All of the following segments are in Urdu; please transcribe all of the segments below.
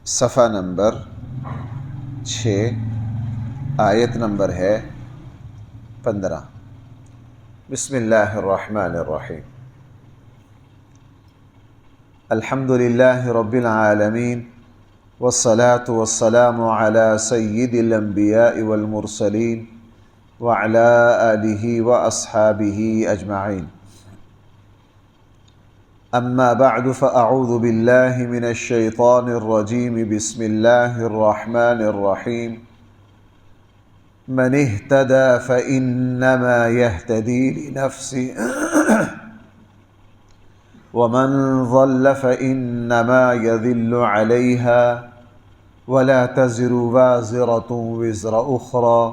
صفحہ نمبر 6 آیت نمبر ہے 15۔ بسم اللہ الرحمن الرحیم۔ الحمد للہ رب العالمین والصلاة والسلام علی سید الانبیاء والمرسلین وعلی آلہ واصحابہ اجمعین۔ اما بعد فاعوذ باللہ من الشیطان الرجیم۔ بسم اللہ الرحمن الرحیم۔ من اہتدى فإنما يهتدي لنفسه ومن ضل فإنما يضل عليها ولا تزر وازرة وزر أخرى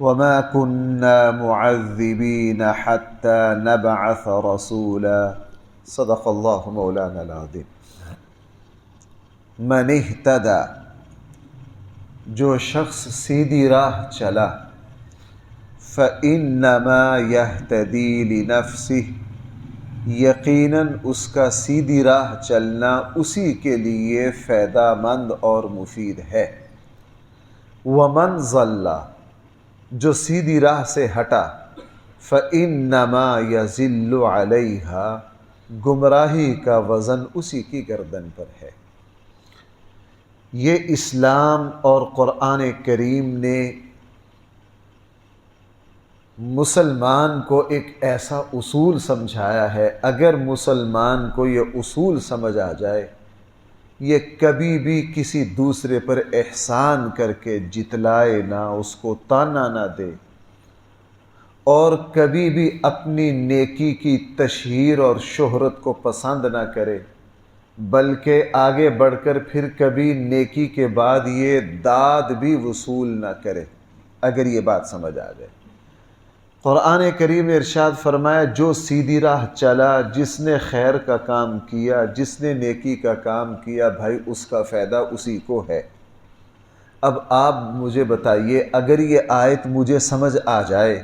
وما كنا معذبين حتى نبعث رسولا۔ صدق اللہ مولانا العظیم۔ من اہتدى، جو شخص سیدھی راہ چلا، فإنما يهتدي لنفسه، یقیناً اس کا سیدھی راہ چلنا اسی کے لیے فائدہ مند اور مفید ہے۔ ومن ضل، جو سیدھی راہ سے ہٹا، فإنما يضل علیہا، گمراہی کا وزن اسی کی گردن پر ہے۔ یہ اسلام اور قرآن کریم نے مسلمان کو ایک ایسا اصول سمجھایا ہے، اگر مسلمان کو یہ اصول سمجھ آ جائے، یہ کبھی بھی کسی دوسرے پر احسان کر کے جتلائے نہ، اس کو تانا نہ دے، اور کبھی بھی اپنی نیکی کی تشہیر اور شہرت کو پسند نہ کرے، بلکہ آگے بڑھ کر پھر کبھی نیکی کے بعد یہ داد بھی وصول نہ کرے، اگر یہ بات سمجھ آ جائے۔ قرآن کریم نے ارشاد فرمایا، جو سیدھی راہ چلا، جس نے خیر کا کام کیا، جس نے نیکی کا کام کیا، بھائی اس کا فائدہ اسی کو ہے۔ اب آپ مجھے بتائیے، اگر یہ آیت مجھے سمجھ آ جائے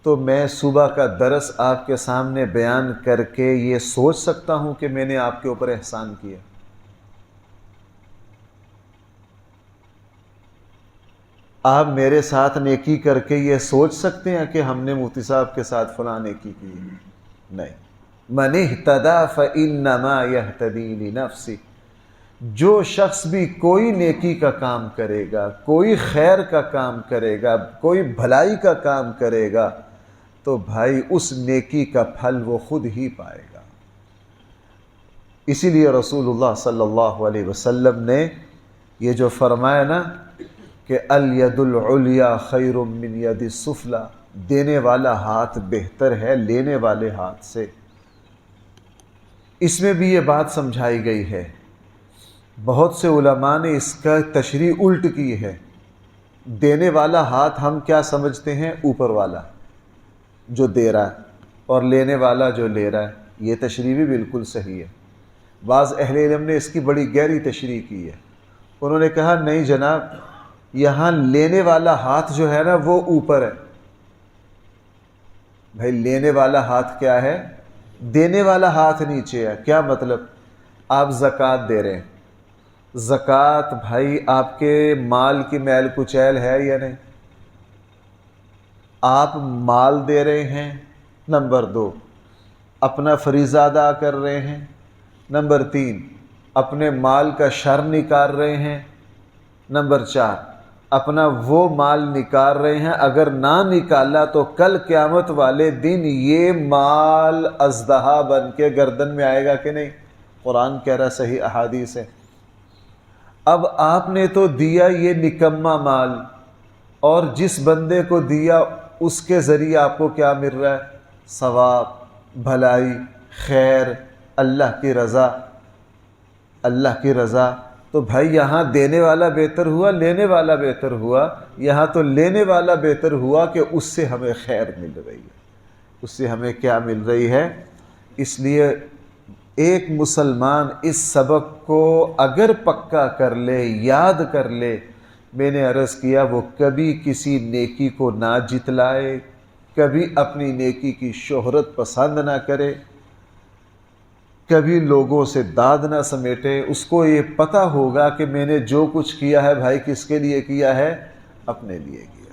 تو میں صبح کا درس آپ کے سامنے بیان کر کے یہ سوچ سکتا ہوں کہ میں نے آپ کے اوپر احسان کیا؟ آپ میرے ساتھ نیکی کر کے یہ سوچ سکتے ہیں کہ ہم نے مفتی صاحب کے ساتھ فلاں نیکی کی؟ نہیں۔ من اہتدی فإنما یہتدی لنفسہ، جو شخص بھی کوئی نیکی کا کام کرے گا، کوئی خیر کا کام کرے گا، کوئی بھلائی کا کام کرے گا، تو بھائی اس نیکی کا پھل وہ خود ہی پائے گا۔ اسی لیے رسول اللہ صلی اللہ علیہ وسلم نے یہ جو فرمایا نا کہ الید العلیٰ خیر من ید السفلی، دینے والا ہاتھ بہتر ہے لینے والے ہاتھ سے، اس میں بھی یہ بات سمجھائی گئی ہے۔ بہت سے علماء نے اس کا تشریح الٹ کی ہے۔ دینے والا ہاتھ ہم کیا سمجھتے ہیں؟ اوپر والا جو دے رہا ہے، اور لینے والا جو لے رہا ہے، یہ تشریح بھی بالکل صحیح ہے۔ بعض اہل علم نے اس کی بڑی گہری تشریح کی ہے۔ انہوں نے کہا نہیں جناب، یہاں لینے والا ہاتھ جو ہے نا وہ اوپر ہے۔ بھائی لینے والا ہاتھ کیا ہے؟ دینے والا ہاتھ نیچے ہے۔ کیا مطلب؟ آپ زکوٰۃ دے رہے ہیں، زکوٰۃ بھائی آپ کے مال کی میل کچیل ہے یا نہیں؟ آپ مال دے رہے ہیں، نمبر 2 اپنا فریضہ ادا کر رہے ہیں، نمبر 3 اپنے مال کا شر نکال رہے ہیں، نمبر 4 اپنا وہ مال نکال رہے ہیں، اگر نہ نکالا تو کل قیامت والے دن یہ مال اژدہا بن کے گردن میں آئے گا کہ نہیں؟ قرآن کہہ رہا، صحیح احادیث ہے۔ اب آپ نے تو دیا یہ نکما مال، اور جس بندے کو دیا اس کے ذریعے آپ کو کیا مل رہا ہے؟ ثواب، بھلائی، خیر، اللہ کی رضا، اللہ کی رضا۔ تو بھائی یہاں دینے والا بہتر ہوا، لینے والا بہتر ہوا؟ یہاں تو لینے والا بہتر ہوا کہ اس سے ہمیں خیر مل رہی ہے، اس سے ہمیں کیا مل رہی ہے۔ اس لیے ایک مسلمان اس سبق کو اگر پکا کر لے، یاد کر لے، میں نے عرض کیا وہ کبھی کسی نیکی کو نہ جتلائے، کبھی اپنی نیکی کی شہرت پسند نہ کرے، کبھی لوگوں سے داد نہ سمیٹے، اس کو یہ پتہ ہوگا کہ میں نے جو کچھ کیا ہے بھائی کس کے لیے کیا ہے؟ اپنے لیے کیا۔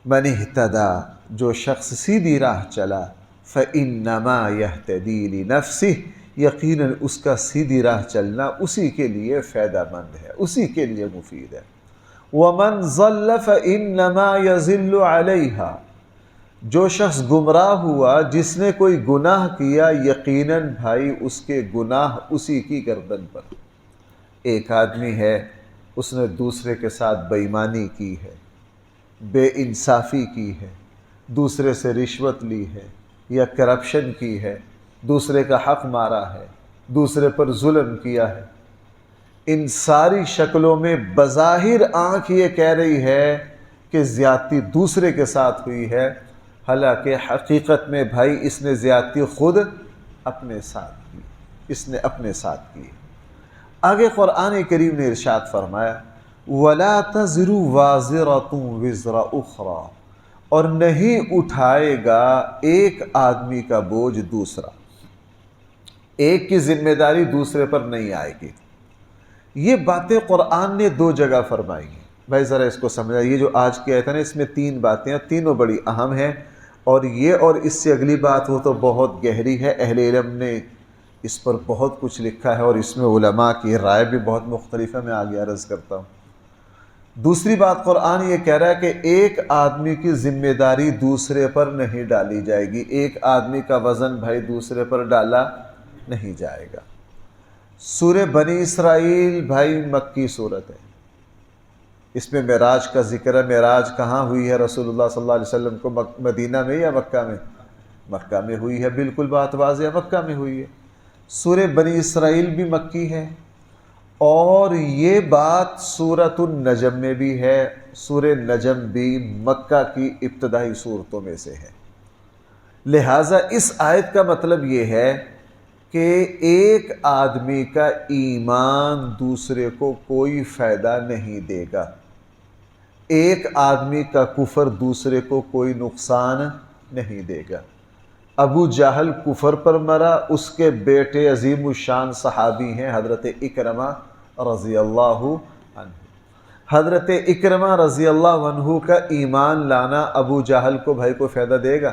من اہتدی، جو شخص سیدھی راہ چلا، فإنما یہتدی لنفسہ، یقیناً اس کا سیدھی راہ چلنا اسی کے لیے فائدہ مند ہے، اسی کے لیے مفید ہے۔ ومن ضل فإنما یضل علیہا، جو شخص گمراہ ہوا، جس نے کوئی گناہ کیا، یقیناً بھائی اس کے گناہ اسی کی گردن پر۔ ایک آدمی ہے، اس نے دوسرے کے ساتھ بے ایمانی کی ہے، بے انصافی کی ہے، دوسرے سے رشوت لی ہے یا کرپشن کی ہے، دوسرے کا حق مارا ہے، دوسرے پر ظلم کیا ہے، ان ساری شکلوں میں بظاہر آنکھ یہ کہہ رہی ہے کہ زیادتی دوسرے کے ساتھ ہوئی ہے، حالانکہ حقیقت میں بھائی اس نے زیادتی خود اپنے ساتھ کی، اس نے اپنے ساتھ کی۔ آگے قرآن کریم نے ارشاد فرمایا وَلَا تَزِرُ وَازِرَةٌ وِزْرَ أُخْرَى، اور نہیں اٹھائے گا ایک آدمی کا بوجھ دوسرا، ایک کی ذمہ داری دوسرے پر نہیں آئے گی۔ یہ باتیں قرآن نے دو جگہ فرمائی ہیں، بھائی ذرا اس کو سمجھا۔ یہ جو آج کی آیت ہے نا، اس میں تین باتیں ہیں، تینوں بڑی اہم ہیں، اور یہ اور اس سے اگلی بات وہ تو بہت گہری ہے، اہل علم نے اس پر بہت کچھ لکھا ہے، اور اس میں علماء کی رائے بھی بہت مختلف ہے، میں آگے عرض کرتا ہوں۔ دوسری بات قرآن یہ کہہ رہا ہے کہ ایک آدمی کی ذمہ داری دوسرے پر نہیں ڈالی جائے گی، ایک آدمی کا وزن بھائی دوسرے پر ڈالا نہیں جائے گا۔ سورہ بنی اسرائیل بھائی مکی صورت ہے، اس میں معراج کا ذکر ہے۔ معراج کہاں ہوئی ہے رسول اللہ صلی اللہ علیہ وسلم کو؟ مدینہ میں یا مکہ میں؟ مکہ میں ہوئی ہے، بالکل بات واضح ہے، مکہ میں ہوئی ہے۔ سورہ بنی اسرائیل بھی مکی ہے، اور یہ بات سورۃ النجم میں بھی ہے۔ سورہ نجم بھی مکہ کی ابتدائی صورتوں میں سے ہے۔ لہٰذا اس آیت کا مطلب یہ ہے کہ ایک آدمی کا ایمان دوسرے کو کوئی فائدہ نہیں دے گا، ایک آدمی کا کفر دوسرے کو کوئی نقصان نہیں دے گا۔ ابو جہل کفر پر مرا، اس کے بیٹے عظیم الشان صحابی ہیں حضرت اکرمہ رضی اللہ عنہ۔ حضرت اکرمہ رضی اللہ عنہ کا ایمان لانا ابو جہل کو بھائی کو فائدہ دے گا،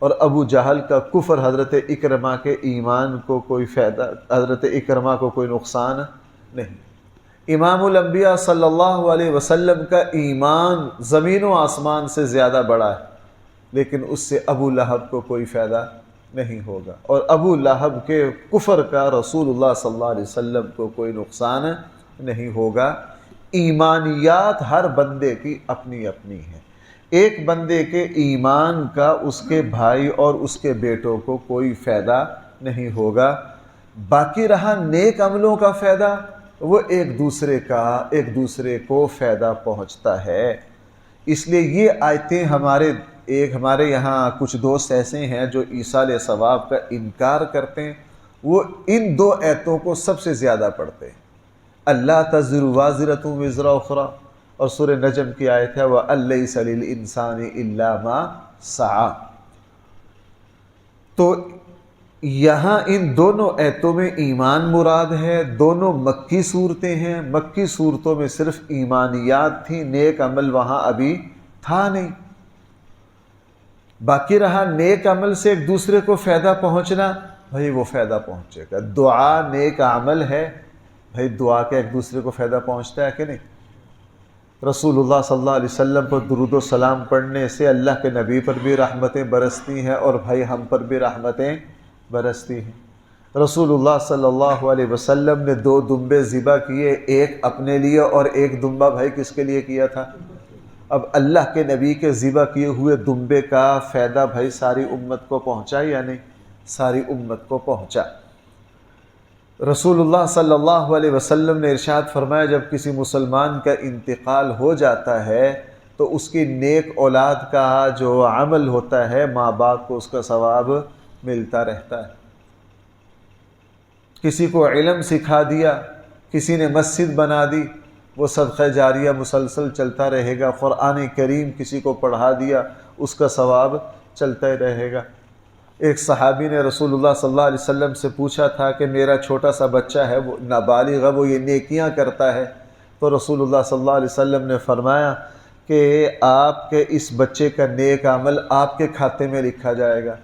اور ابو جہل کا کفر حضرت اکرمہ کے ایمان کو کوئی فائدہ، حضرت اکرمہ کو کوئی نقصان نہیں۔ امام الانبیاء صلی اللہ علیہ وسلم کا ایمان زمین و آسمان سے زیادہ بڑا ہے، لیکن اس سے ابو لہب کو کوئی فائدہ نہیں ہوگا، اور ابو لہب کے کفر کا رسول اللہ صلی اللہ علیہ وسلم کو کوئی نقصان نہیں ہوگا۔ ایمانیات ہر بندے کی اپنی اپنی ہیں، ایک بندے کے ایمان کا اس کے بھائی اور اس کے بیٹوں کو کوئی فائدہ نہیں ہوگا۔ باقی رہا نیک عملوں کا فائدہ، وہ ایک دوسرے کو فائدہ پہنچتا ہے۔ اس لیے یہ آیتیں ہمارے یہاں کچھ دوست ایسے ہیں جو ایصال ثواب کا انکار کرتے ہیں، وہ ان دو آیتوں کو سب سے زیادہ پڑھتے ہیں، اللہ تزر وازرۃ وزر اخری، اور سورہ نجم کی آیت ہے وَأَن لَّيْسَ لِلْإِنسَانِ إِلَّا مَا سَعَىٰ۔ تو یہاں ان دونوں آیتوں میں ایمان مراد ہے، دونوں مکی صورتیں ہیں، مکی صورتوں میں صرف ایمانیات تھیں، نیک عمل وہاں ابھی تھا نہیں۔ باقی رہا نیک عمل سے ایک دوسرے کو فائدہ پہنچنا، بھائی وہ فائدہ پہنچے گا۔ دعا نیک عمل ہے، بھائی دعا کے ایک دوسرے کو فائدہ پہنچتا ہے کہ نہیں؟ رسول اللہ صلی اللہ علیہ وسلم پر درود و سلام پڑھنے سے اللہ کے نبی پر بھی رحمتیں برستی ہیں، اور بھائی ہم پر بھی رحمتیں برستی ہیں۔ رسول اللہ صلی اللہ علیہ وسلم نے 2 دمبے ذبح کیے، ایک اپنے لیے اور ایک دمبا بھائی کس کے لیے کیا تھا؟ اب اللہ کے نبی کے ذبح کیے ہوئے دمبے کا فائدہ بھائی ساری امت کو پہنچا یا نہیں؟ ساری امت کو پہنچا۔ رسول اللہ صلی اللہ علیہ وسلم نے ارشاد فرمایا جب کسی مسلمان کا انتقال ہو جاتا ہے تو اس کی نیک اولاد کا جو عمل ہوتا ہے ماں باپ کو اس کا ثواب ملتا رہتا ہے۔ کسی کو علم سکھا دیا، کسی نے مسجد بنا دی، وہ صدقہ جاریہ مسلسل چلتا رہے گا۔ قرآن کریم کسی کو پڑھا دیا، اس کا ثواب چلتا ہی رہے گا۔ ایک صحابی نے رسول اللہ صلی اللہ علیہ وسلم سے پوچھا تھا کہ میرا چھوٹا سا بچہ ہے، وہ نابالغ ہے، وہ یہ نیکیاں کرتا ہے، تو رسول اللہ صلی اللہ علیہ وسلم نے فرمایا کہ آپ کے اس بچے کا نیک عمل آپ کے کھاتے میں لکھا جائے گا۔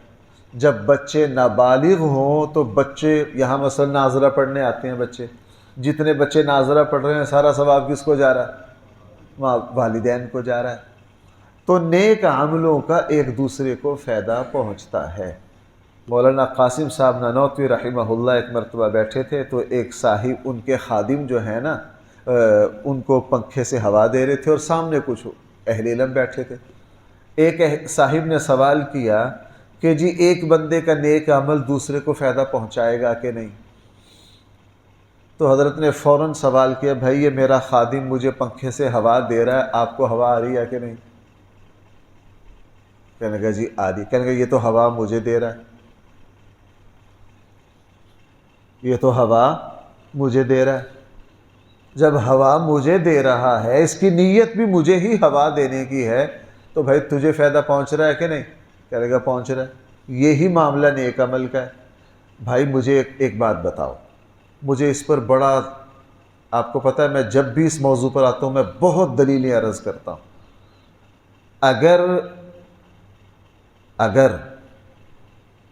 جب بچے نابالغ ہوں تو بچے یہاں مثلا ناظرہ پڑھنے آتے ہیں بچے، جتنے بچے ناظرہ پڑھ رہے ہیں سارا ثواب کس کو جا رہا ہے؟ والدین کو جا رہا ہے۔ تو نیک عملوں کا ایک دوسرے کو فائدہ پہنچتا ہے۔ مولانا قاسم صاحب نانوتوی رحمہ اللہ ایک مرتبہ بیٹھے تھے تو ایک صاحب، ان کے خادم جو ہیں نا، ان کو پنکھے سے ہوا دے رہے تھے اور سامنے کچھ اہل علم بیٹھے تھے۔ ایک صاحب نے سوال کیا کہ جی ایک بندے کا نیک عمل دوسرے کو فائدہ پہنچائے گا کہ نہیں؟ تو حضرت نے فوراً سوال کیا، بھائی یہ میرا خادم مجھے پنکھے سے ہوا دے رہا ہے، آپ کو ہوا آ رہی ہے کہ نہیں؟ کہنے لگا جی آ رہی۔ کہنے لگا یہ تو ہوا مجھے دے رہا ہے، یہ تو ہوا مجھے دے رہا ہے۔ جب ہوا مجھے دے رہا ہے، اس کی نیت بھی مجھے ہی ہوا دینے کی ہے، تو بھائی تجھے فائدہ پہنچ رہا ہے کہ نہیں؟ کہے گا پہنچ رہا ہے۔ یہی معاملہ نیک عمل کا ہے۔ بھائی مجھے ایک بات بتاؤ، مجھے اس پر بڑا، آپ کو پتہ ہے میں جب بھی اس موضوع پر آتا ہوں میں بہت دلیلیں عرض کرتا ہوں۔ اگر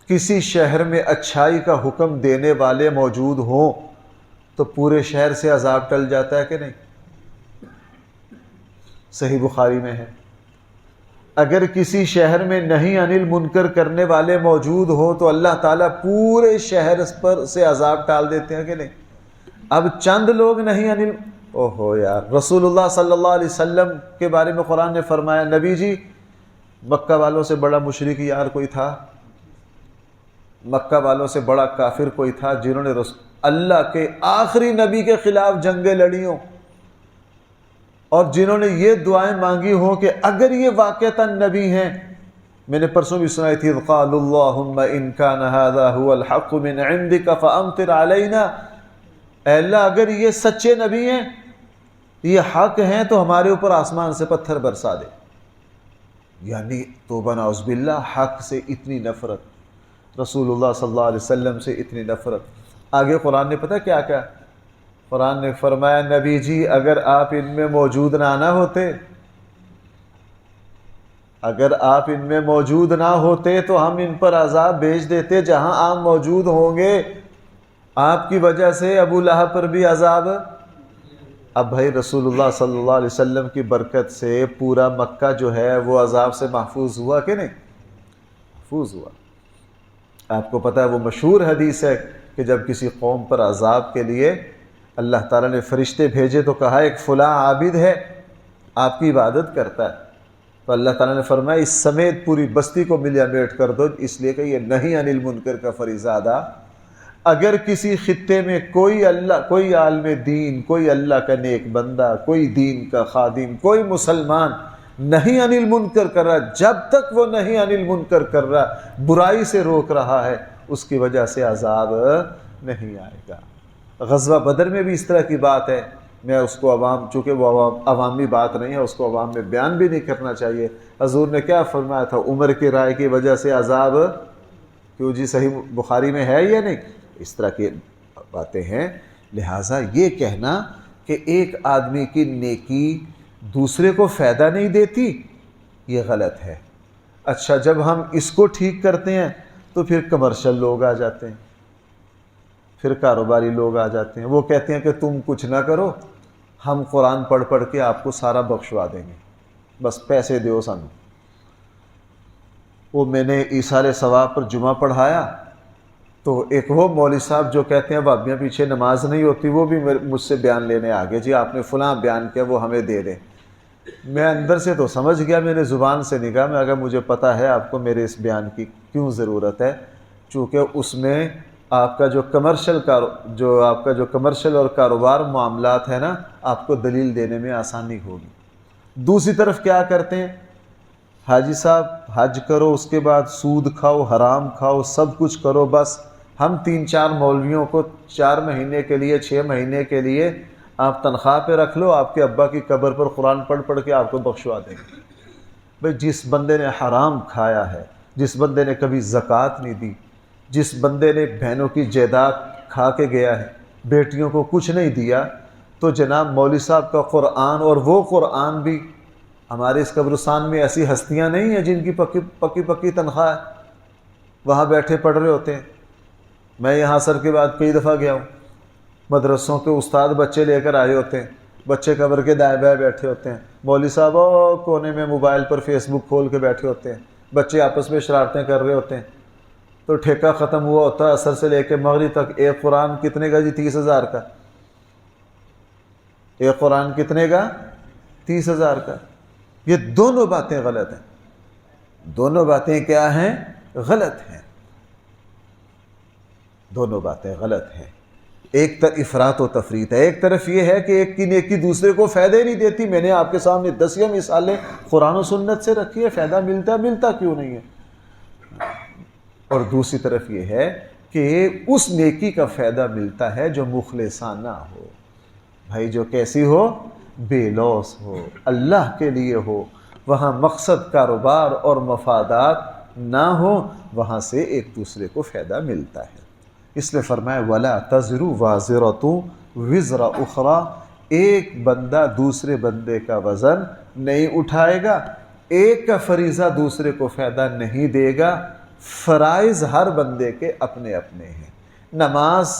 کسی شہر میں اچھائی کا حکم دینے والے موجود ہوں تو پورے شہر سے عذاب ٹل جاتا ہے کہ نہیں؟ صحیح بخاری میں ہے۔ اگر کسی شہر میں نہی عن المنکر کرنے والے موجود ہوں تو اللہ تعالیٰ پورے شہر پر سے عذاب ٹال دیتے ہیں کہ نہیں؟ اب چند لوگ نہیں عن اوہو یار، رسول اللہ صلی اللہ علیہ وسلم کے بارے میں قرآن نے فرمایا، نبی جی مکہ والوں سے بڑا مشرک یار کوئی تھا، مکہ والوں سے بڑا کافر کوئی تھا جنہوں نے اللہ کے آخری نبی کے خلاف جنگیں لڑی ہوں، اور جنہوں نے یہ دعائیں مانگی ہوں کہ اگر یہ واقعتاً نبی ہیں، میں نے پرسوں بھی سنائی تھی، قالوا اللہم ان کان ھذا ھو الحق من عندک فامطر علینا، اے اللہ اگر یہ سچے نبی ہیں، یہ حق ہیں تو ہمارے اوپر آسمان سے پتھر برسا دے۔ یعنی توبہ نعوذ باللہ، حق سے اتنی نفرت، رسول اللہ صلی اللہ علیہ وسلم سے اتنی نفرت۔ آگے قرآن نے پتہ کیا کہا؟ قرآن نے فرمایا، نبی جی اگر آپ ان میں موجود نہ ہوتے، اگر آپ ان میں موجود نہ ہوتے تو ہم ان پر عذاب بھیج دیتے جہاں آپ موجود ہوں گے۔ آپ کی وجہ سے ابو لہب پر بھی عذاب۔ اب بھائی رسول اللہ صلی اللہ علیہ وسلم کی برکت سے پورا مکہ جو ہے وہ عذاب سے محفوظ ہوا کہ نہیں؟ محفوظ ہوا۔ آپ کو پتہ ہے وہ مشہور حدیث ہے کہ جب کسی قوم پر عذاب کے لیے اللہ تعالیٰ نے فرشتے بھیجے تو کہا ایک فلاں عابد ہے، آپ کی عبادت کرتا ہے، تو اللہ تعالیٰ نے فرمایا اس سمیت پوری بستی کو ملیا میٹ کر دو، اس لیے کہ یہ نہی عن المنکر کا فریضہ ادا۔ اگر کسی خطے میں کوئی عالم دین، کوئی اللہ کا نیک بندہ، کوئی دین کا خادم، کوئی مسلمان نہی عن المنکر کر رہا، جب تک وہ نہی عن المنکر کر رہا، برائی سے روک رہا ہے، اس کی وجہ سے عذاب نہیں آئے گا۔ غزوہ بدر میں بھی اس طرح کی بات ہے، میں اس کو چونکہ وہ عوامی بات نہیں ہے، اس کو عوام میں بیان بھی نہیں کرنا چاہیے۔ حضور نے کیا فرمایا تھا؟ عمر کی رائے کی وجہ سے عذاب کیوں جی؟ صحیح بخاری میں ہے یا نہیں؟ اس طرح کی باتیں ہیں۔ لہٰذا یہ کہنا کہ ایک آدمی کی نیکی دوسرے کو فائدہ نہیں دیتی، یہ غلط ہے۔ اچھا جب ہم اس کو ٹھیک کرتے ہیں تو پھر کمرشل لوگ آ جاتے ہیں، پھر کاروباری لوگ آ جاتے ہیں، وہ کہتے ہیں کہ تم کچھ نہ کرو، ہم قرآن پڑھ پڑھ کے آپ کو سارا بخشوا دیں گے، بس پیسے دیو سانو۔ وہ میں نے ایثار ثواب پر جمعہ پڑھایا تو ایک وہ مولوی صاحب جو کہتے ہیں بھابیاں پیچھے نماز نہیں ہوتی، وہ بھی مجھ سے بیان لینے آگے، جی آپ نے فلاں بیان کیا وہ ہمیں دے دیں۔ میں اندر سے تو سمجھ گیا، میرے زبان سے نکلا، میں اگر مجھے پتہ ہے آپ کو میرے اس بیان کی کیوں ضرورت ہے، چونکہ اس میں آپ کا جو کمرشل اور کاروبار معاملات ہے نا، آپ کو دلیل دینے میں آسانی ہوگی۔ دوسری طرف کیا کرتے ہیں؟ حاجی صاحب حج کرو، اس کے بعد سود کھاؤ، حرام کھاؤ، سب کچھ کرو، بس ہم 3-4 مولویوں کو 4 مہینے کے لیے 6 مہینے کے لیے آپ تنخواہ پہ رکھ لو، آپ کے ابا کی قبر پر قرآن پڑھ پڑھ کے آپ کو بخشوا دیں گے۔ بھئی جس بندے نے حرام کھایا ہے، جس بندے نے کبھی زکوٰۃ نہیں دی، جس بندے نے بہنوں کی جائیداد کھا کے گیا ہے، بیٹیوں کو کچھ نہیں دیا، تو جناب مولوی صاحب کا قرآن، اور وہ قرآن بھی ہمارے اس قبرستان میں ایسی ہستیاں نہیں ہیں جن کی پکی تنخواہ ہے، وہاں بیٹھے پڑھ رہے ہوتے ہیں۔ میں یہاں عصر کے بعد کئی دفعہ گیا ہوں، مدرسوں کے استاد بچے لے کر آئے ہوتے ہیں، بچے قبر کے دائیں بائیں بیٹھے ہوتے ہیں، مولوی صاحب کونے میں موبائل پر فیس بک کھول کے بیٹھے ہوتے ہیں، بچے آپس میں شرارتیں کر رہے ہوتے ہیں۔ تو ٹھیکہ ختم ہوا ہوتا ہے عصر سے لے کے مغرب تک، ایک قرآن کتنے کا جی؟ 30,000 کا۔ ایک قرآن کتنے کا؟ 30,000 کا۔ یہ دونوں باتیں غلط ہیں۔ دونوں باتیں کیا ہیں؟ غلط ہیں۔ دونوں باتیں غلط ہیں۔ ایک طرف افراط و تفریط ہے، ایک طرف یہ ہے کہ ایک کی نیکی دوسرے کو فائدہ ہی نہیں دیتی۔ میں نے آپ کے سامنے 10 مثالیں قرآن و سنت سے رکھی ہے، فائدہ ملتا کیوں نہیں ہے؟ اور دوسری طرف یہ ہے کہ اس نیکی کا فائدہ ملتا ہے جو مخلصانہ ہو، بھائی جو کیسی ہو؟ بے لوث ہو، اللہ کے لیے ہو، وہاں مقصد کاروبار اور مفادات نہ ہو، وہاں سے ایک دوسرے کو فائدہ ملتا ہے۔ اس لیے فرمایا وَلَا تَزِرُ وَازِرَةٌ وِزْرَ أُخْرَى، ایک بندہ دوسرے بندے کا وزن نہیں اٹھائے گا، ایک کا فریضہ دوسرے کو فائدہ نہیں دے گا۔ فرائض ہر بندے کے اپنے اپنے ہیں۔ نماز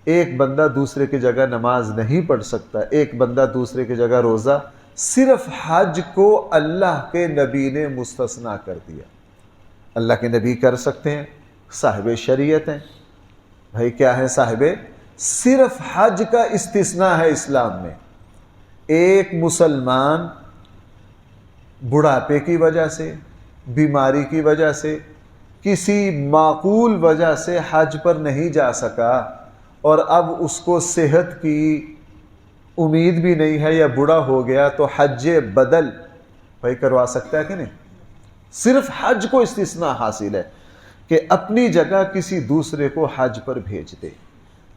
ایک بندہ دوسرے کی جگہ نماز نہیں پڑھ سکتا، ایک بندہ دوسرے کی جگہ روزہ، صرف حج کو اللہ کے نبی نے مستثنا کر دیا۔ اللہ کے نبی کر سکتے ہیں، صاحب شریعت ہیں، بھائی کیا ہے صاحب؟ صرف حج کا استثناء ہے اسلام میں۔ ایک مسلمان بڑھاپے کی وجہ سے، بیماری کی وجہ سے، کسی معقول وجہ سے حج پر نہیں جا سکا، اور اب اس کو صحت کی امید بھی نہیں ہے یا بوڑھا ہو گیا، تو حج بدل بھائی کروا سکتا ہے کہ نہیں؟ صرف حج کو استثناء حاصل ہے کہ اپنی جگہ کسی دوسرے کو حج پر بھیج دے۔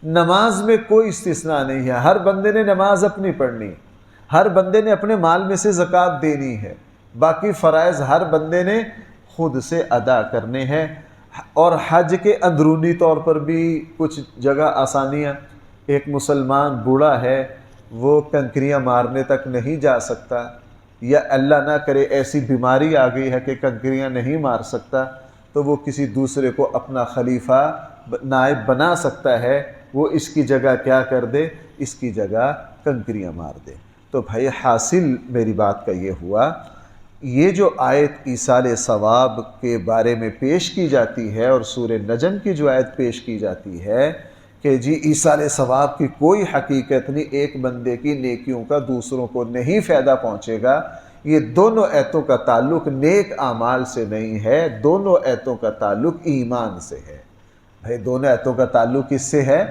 نماز میں کوئی استثناء نہیں ہے، ہر بندے نے نماز اپنی پڑھنی، ہر بندے نے اپنے مال میں سے زکوٰۃ دینی ہے، باقی فرائض ہر بندے نے خود سے ادا کرنے ہیں۔ اور حج کے اندرونی طور پر بھی کچھ جگہ آسانیاں، ایک مسلمان بوڑھا ہے، وہ کنکریاں مارنے تک نہیں جا سکتا، یا اللہ نہ کرے ایسی بیماری آ گئی ہے کہ کنکریاں نہیں مار سکتا، تو وہ کسی دوسرے کو اپنا خلیفہ نائب بنا سکتا ہے، وہ اس کی جگہ کیا کر دے؟ اس کی جگہ کنکریاں مار دے۔ تو بھائی حاصل میری بات کا یہ ہوا، یہ جو آیت ایصال ثواب کے بارے میں پیش کی جاتی ہے، اور سورہ نجم کی جو آیت پیش کی جاتی ہے کہ جی ایصال ثواب کی کوئی حقیقت نہیں، ایک بندے کی نیکیوں کا دوسروں کو نہیں فائدہ پہنچے گا، یہ دونوں آیتوں کا تعلق نیک اعمال سے نہیں ہے، دونوں آیتوں کا تعلق ایمان سے ہے۔ بھائی دونوں آیتوں کا تعلق کس سے ہے؟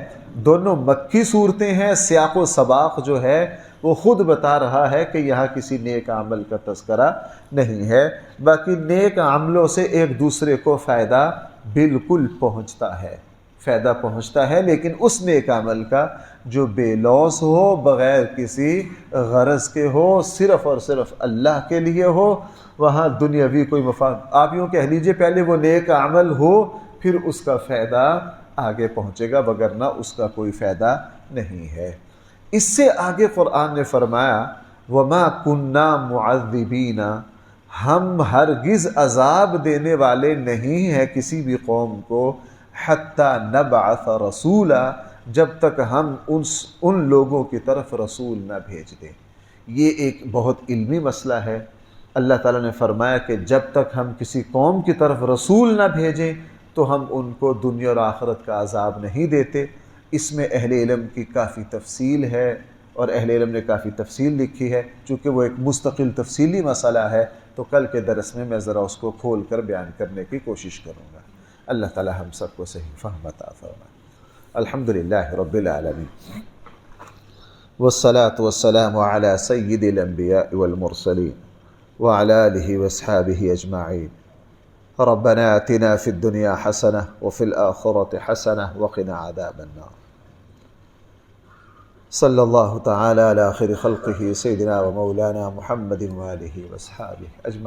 دونوں مکی صورتیں ہیں، سیاق و سباق جو ہے وہ خود بتا رہا ہے کہ یہاں کسی نیک عمل کا تذکرہ نہیں ہے، باقی نیک عملوں سے ایک دوسرے کو فائدہ بالکل پہنچتا ہے، فائدہ پہنچتا ہے، لیکن اس نیک عمل کا جو بے لوث ہو، بغیر کسی غرض کے ہو، صرف اور صرف اللہ کے لیے ہو، وہاں دنیاوی کوئی مفاد، آپ یوں کہہ لیجئے پہلے وہ نیک عمل ہو پھر اس کا فائدہ آگے پہنچے گا، وگرنہ اس کا کوئی فائدہ نہیں ہے۔ اس سے آگے قرآن نے فرمایا وَمَا كُنَّا مُعَذِّبِينَ، ہم ہرگز عذاب دینے والے نہیں ہیں کسی بھی قوم کو، حَتَّى نَبْعَثَ رَسُولًا، جب تک ہم ان لوگوں کی طرف رسول نہ بھیج دیں۔ یہ ایک بہت علمی مسئلہ ہے۔ اللہ تعالیٰ نے فرمایا کہ جب تک ہم کسی قوم کی طرف رسول نہ بھیجیں تو ہم ان کو دنیا اور آخرت کا عذاب نہیں دیتے۔ اس میں اہل علم کی کافی تفصیل ہے، اور اہل علم نے کافی تفصیل لکھی ہے، چونکہ وہ ایک مستقل تفصیلی مسئلہ ہے، تو کل کے درس میں ذرا اس کو کھول کر بیان کرنے کی کوشش کروں گا۔ اللہ تعالی ہم سب کو صحیح فہم عطا فرمائے۔ الحمدللہ رب العالمین، والصلاة والسلام علی سید الانبیاء والمرسلین وعلی آلہ واصحابہ اجمعین۔ ربنا آتنا فی الدنیا حسنہ وفی الآخرة حسنہ وقنا عذاب النار۔ صلی اللہ تعالی علی خیر خلقہ سیدنا و مولانا محمد وآلہ واصحابہ اجمعین۔